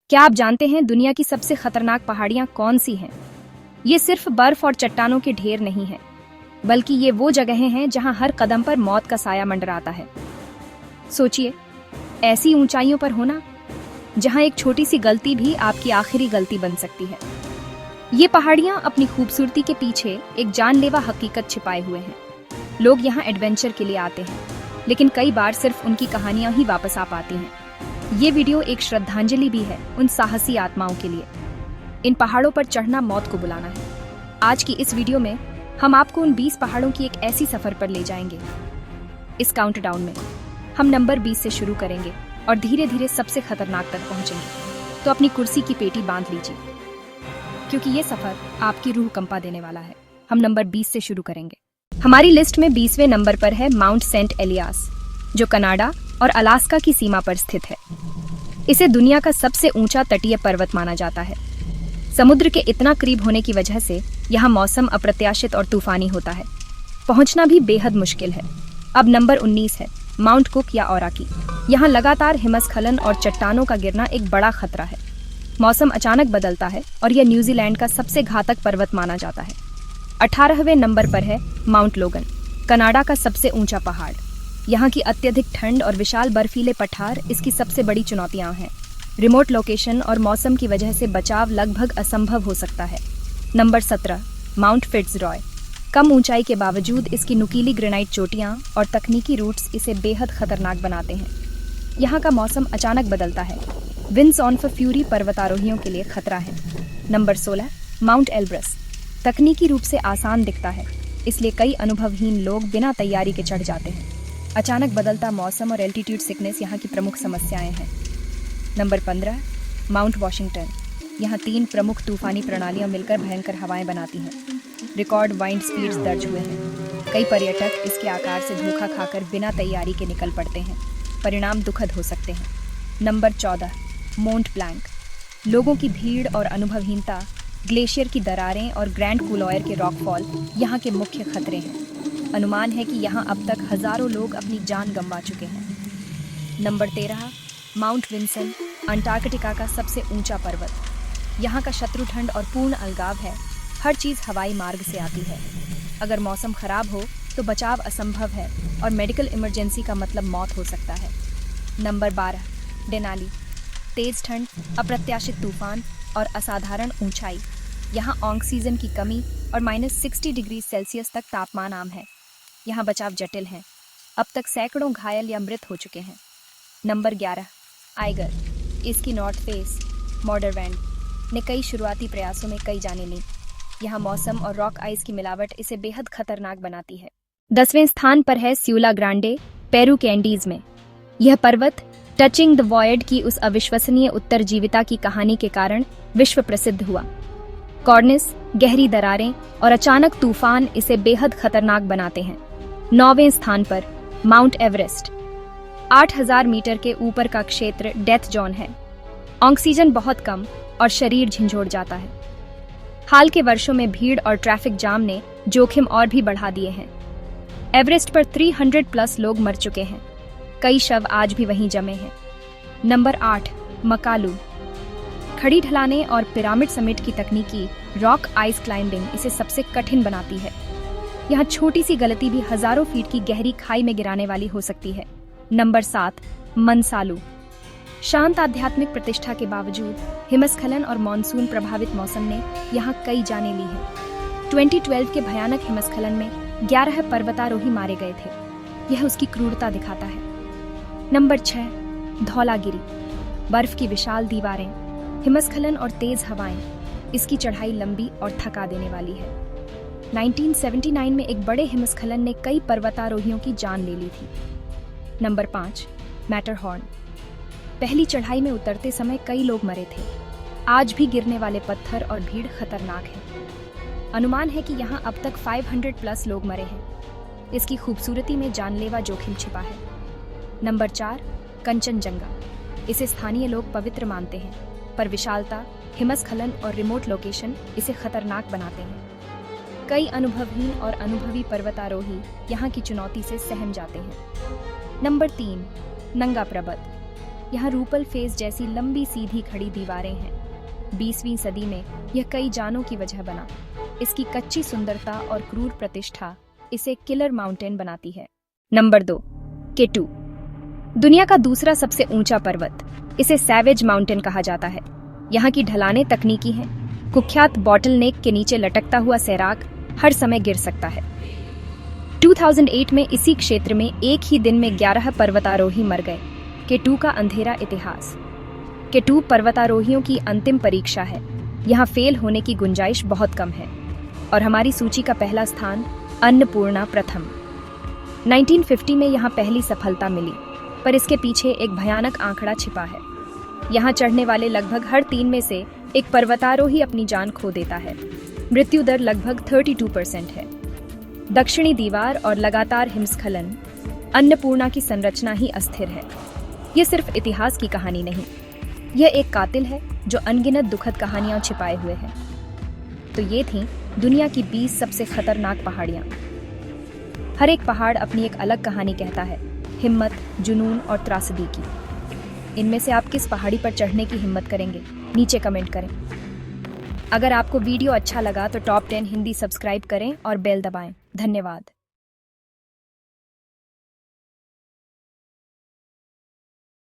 क्या आप जानते हैं दुनिया की सबसे खतरनाक पहाड़ियां कौन सी हैं? ये सिर्फ बर्फ और चट्टानों के ढेर नहीं है, बल्कि ये वो जगहें हैं जहां हर कदम पर मौत का साया मंडराता है। सोचिए, ऐसी ऊंचाइयों पर होना जहां एक छोटी सी गलती भी आपकी आखिरी गलती बन सकती है। ये पहाड़ियां अपनी खूबसूरती के पीछे एक जानलेवा हकीकत छिपाए हुए हैं। लोग यहाँ एडवेंचर के लिए आते हैं, लेकिन कई बार सिर्फ उनकी कहानियां ही वापस आ पाती हैं। ये वीडियो एक श्रद्धांजलि भी है उन साहसी आत्माओं के लिए। इन पहाड़ों पर चढ़ना मौत को बुलाना है। आज की इस वीडियो में हम आपको उन 20 पहाड़ों की एक ऐसी सफर पर ले जाएंगे। इस काउंटडाउन में हम नंबर 20 से शुरू करेंगे और धीरे धीरे सबसे खतरनाक तक पहुंचेंगे। तो अपनी कुर्सी की पेटी बांध लीजिए, क्योंकि ये सफर आपकी रूह कंपा देने वाला है। हम नंबर 20 से शुरू करेंगे। हमारी लिस्ट में 20वें नंबर पर है माउंट सेंट एलियास, जो कनाडा और अलास्का की सीमा पर स्थित है। इसे दुनिया का सबसे ऊंचा तटीय पर्वत माना जाता है। समुद्र के इतना करीब होने की वजह से यहाँ मौसम अप्रत्याशित और तूफानी होता है। पहुंचना भी बेहद मुश्किल है। अब नंबर 19 है माउंट कुक या ओराकी। यहाँ लगातार हिमस्खलन और चट्टानों का गिरना एक बड़ा खतरा है। मौसम अचानक बदलता है और यह न्यूजीलैंड का सबसे घातक पर्वत माना जाता है। 18वें नंबर पर है माउंट लोगन, कनाडा का सबसे ऊंचा पहाड़। यहाँ की अत्यधिक ठंड और विशाल बर्फीले पठार इसकी सबसे बड़ी चुनौतियां हैं। रिमोट लोकेशन और मौसम की वजह से बचाव लगभग असंभव हो सकता है। Number 17 mount फिट्जरॉय। कम ऊंचाई के बावजूद इसकी नुकीली ग्रेनाइट चोटियां और तकनीकी रूट्स इसे बेहद खतरनाक बनाते हैं। यहाँ का मौसम अचानक बदलता है। विंड्स ऑन फॉर फ्यूरी पर्वतारोहियों के लिए खतरा है। Number 16 mount Elbrus. तकनीकी रूप से आसान दिखता है, इसलिए कई अनुभवहीन लोग बिना तैयारी के चढ़ जाते हैं। अचानक बदलता मौसम और एल्टीट्यूड सिकनेस यहाँ की प्रमुख समस्याएं हैं। Number 15 mount Washington. यहाँ 3 प्रमुख तूफानी प्रणालियाँ मिलकर भयंकर हवाएं बनाती हैं। रिकॉर्ड वाइंड स्पीड्स दर्ज हुए हैं। कई पर्यटक इसके आकार से धोखा खाकर बिना तैयारी के निकल पड़ते हैं। परिणाम दुखद हो सकते हैं। Number 14 मोंट blank. लोगों की भीड़ और अनुभवहीनता, ग्लेशियर की दरारें और ग्रैंड कूलॉयर के रॉकफॉल यहाँ के मुख्य खतरे हैं। अनुमान है कि यहाँ अब तक हजारों लोग अपनी जान गंवा चुके हैं। नंबर 13 माउंट विंसन, अंटार्कटिका का सबसे ऊंचा पर्वत। यहाँ का शत्रु ठंड और पूर्ण अलगाव है। हर चीज़ हवाई मार्ग से आती है। अगर मौसम खराब हो तो बचाव असंभव है और मेडिकल इमरजेंसी का मतलब मौत हो सकता है। Number 12 Denali. तेज ठंड, अप्रत्याशित तूफान और असाधारण ऊंचाई। यहाँ ऑक्सीजन की कमी और -60 डिग्री सेल्सियस तक तापमान आम है। यहाँ बचाव जटिल है। अब तक सैकड़ों घायल या मृत हो चुके हैं। Number 11 Iger. इसकी नॉर्थ फेस मॉडरवैंड ने कई शुरुआती प्रयासों में कई जाने ली। यहाँ मौसम और रॉक आइस की मिलावट इसे बेहद खतरनाक बनाती है। 10वें स्थान पर है स्यूला ग्रांडे, पेरू के एंडीज में। यह पर्वत टचिंग द वॉयड की उस अविश्वसनीय उत्तरजीविता की कहानी के कारण विश्व प्रसिद्ध हुआ। कॉर्निस, गहरी दरारें और अचानक तूफान इसे बेहद खतरनाक बनाते हैं। 9वें स्थान पर माउंट एवरेस्ट। 8000 मीटर के ऊपर का क्षेत्र डेथ जोन है। ऑक्सीजन बहुत कम और शरीर झंझोड़ जाता है। हाल के वर्षों में भीड़ और ट्रैफिक जाम ने जोखिम और भी बढ़ा दिए हैं। एवरेस्ट पर 300+ लोग मर चुके हैं। कई शव आज भी वहीं जमे हैं। नंबर 8 मकालू। खड़ी ढलानें और पिरामिड समिट की तकनीकी रॉक आइस क्लाइंबिंग इसे सबसे कठिन बनाती है। यहाँ छोटी सी गलती भी हजारों फीट की गहरी खाई में गिराने वाली हो सकती है। नंबर 7 मनसालू। शांत आध्यात्मिक प्रतिष्ठा के बावजूद हिमस्खलन और मानसून प्रभावित मौसम ने यहाँ कई जानें ली हैं। 2012 के भयानक हिमस्खलन में 11 पर्वतारोही मारे गए थे। यह उसकी क्रूरता दिखाता है। नंबर 6 धौलागिरी। बर्फ की विशाल दीवारें, हिमस्खलन और तेज हवाएं। इसकी चढ़ाई लंबी और थका देने वाली है। 1979 में एक बड़े हिमस्खलन ने कई पर्वतारोहियों की जान ले ली थी। Number 5 Matterhorn. पहली चढ़ाई में उतरते समय कई लोग मरे थे। आज भी गिरने वाले पत्थर और भीड़ खतरनाक है। अनुमान है कि यहाँ अब तक 500+ लोग मरे हैं। इसकी खूबसूरती में जानलेवा जोखिम छिपा है। नंबर 4 कंचनजंगा। इसे स्थानीय लोग पवित्र मानते हैं, पर विशालता, हिमस्खलन और रिमोट लोकेशन इसे खतरनाक बनाते हैं। कई अनुभवहीन और अनुभवी पर्वतारोही यहाँ की चुनौती से सहम जाते हैं। नंबर 3 नंगा पर्वत। यहाँ रूपल फेस जैसी लंबी सीधी खड़ी दीवारें हैं। 20वीं सदी में यह कई जानों की वजह बना। इसकी कच्ची सुंदरता और क्रूर प्रतिष्ठा इसे किलर माउंटेन बनाती है। Number 2, K2। दुनिया का दूसरा सबसे ऊंचा पर्वत। इसे सैवेज माउंटेन कहा जाता है। यहाँ की ढलानें तकनीकी हैं। कुख्यात बॉटलनेक के नीचे लटकता हुआ सैराग हर समय गिर सकता है। 2008 में इसी क्षेत्र में एक ही दिन में 11 पर्वतारोही मर गए। K2 का अंधेरा इतिहास। K2 पर्वतारोहियों की अंतिम परीक्षा है। यहाँ फेल होने की गुंजाइश बहुत कम है। और हमारी सूची का पहला स्थान अन्नपूर्णा प्रथम। 1950 में यहाँ पहली सफलता मिली, पर इसके पीछे एक भयानक आंकड़ा छिपा है। यहाँ चढ़ने वाले लगभग हर 3 में से एक पर्वतारोही अपनी जान खो देता है। मृत्यु दर लगभग 32% है। दक्षिणी दीवार और लगातार हिमस्खलन। अन्नपूर्णा की संरचना ही अस्थिर है। यह सिर्फ इतिहास की कहानी नहीं, यह एक कातिल है जो अनगिनत दुखद कहानियां छिपाए हुए है। तो ये थीं दुनिया की 20 सबसे खतरनाक पहाड़ियां। हर एक पहाड़ अपनी एक अलग कहानी कहता है, हिम्मत, जुनून और त्रासदी की। इनमें से आप किस पहाड़ी पर चढ़ने की हिम्मत करेंगे? नीचे कमेंट करें। अगर आपको वीडियो अच्छा लगा तो टॉप 10 हिंदी सब्सक्राइब करें और बेल दबाएं। धन्यवाद।